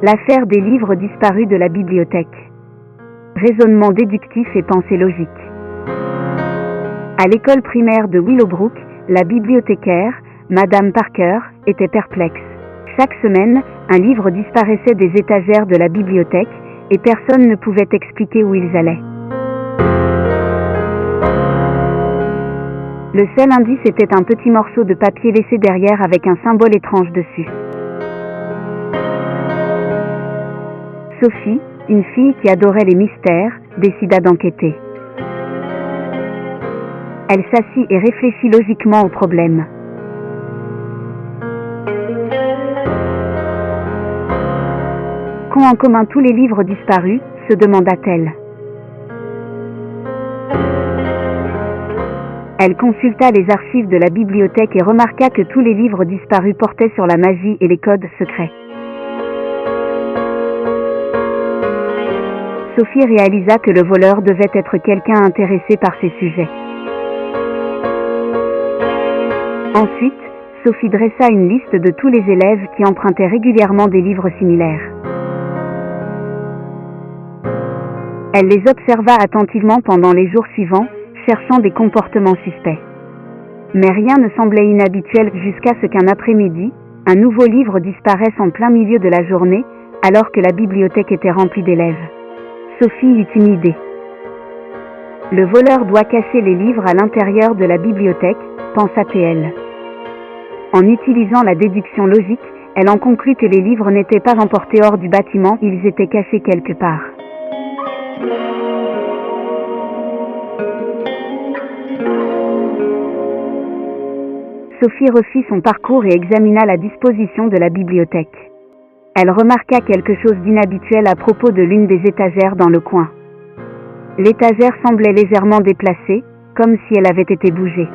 L'affaire des livres disparus de la bibliothèque. Raisonnement déductif et pensée logique. À l'école primaire de Willowbrook, la bibliothécaire, Madame Parker, était perplexe. Chaque semaine, un livre disparaissait des étagères de la bibliothèque, et personne ne pouvait expliquer où ils allaient. Le seul indice était un petit morceau de papier laissé derrière avec un symbole étrange dessus. Sophie, une fille qui adorait les mystères, décida d'enquêter. Elle s'assit et réfléchit logiquement au problème. Qu'ont en commun tous les livres disparus, se demanda-t-elle. Elle consulta les archives de la bibliothèque et remarqua que tous les livres disparus portaient sur la magie et les codes secrets. Sophie réalisa que le voleur devait être quelqu'un intéressé par ces sujets. Ensuite, Sophie dressa une liste de tous les élèves qui empruntaient régulièrement des livres similaires. Elle les observa attentivement pendant les jours suivants, cherchant des comportements suspects. Mais rien ne semblait inhabituel jusqu'à ce qu'un après-midi, un nouveau livre disparaisse en plein milieu de la journée, alors que la bibliothèque était remplie d'élèves. Sophie eut une idée. Le voleur doit cacher les livres à l'intérieur de la bibliothèque, pensa-t-elle. En utilisant la déduction logique, elle en conclut que les livres n'étaient pas emportés hors du bâtiment, ils étaient cachés quelque part. Sophie refit son parcours et examina la disposition de la bibliothèque. Elle remarqua quelque chose d'inhabituel à propos de l'une des étagères dans le coin. L'étagère semblait légèrement déplacée, comme si elle avait été bougée.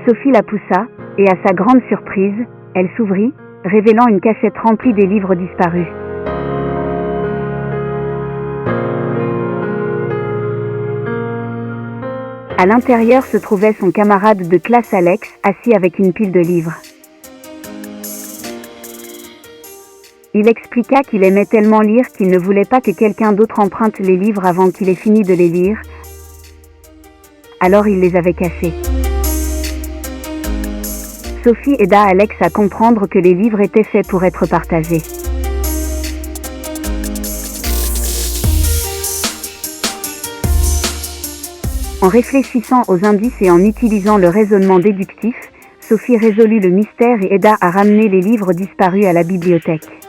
Sophie la poussa, et à sa grande surprise, elle s'ouvrit, révélant une cachette remplie des livres disparus. À l'intérieur se trouvait son camarade de classe Alex, assis avec une pile de livres. Il expliqua qu'il aimait tellement lire qu'il ne voulait pas que quelqu'un d'autre emprunte les livres avant qu'il ait fini de les lire. Alors il les avait cachés. Sophie aida Alex à comprendre que les livres étaient faits pour être partagés. En réfléchissant aux indices et en utilisant le raisonnement déductif, Sophie résolut le mystère et aida à ramener les livres disparus à la bibliothèque.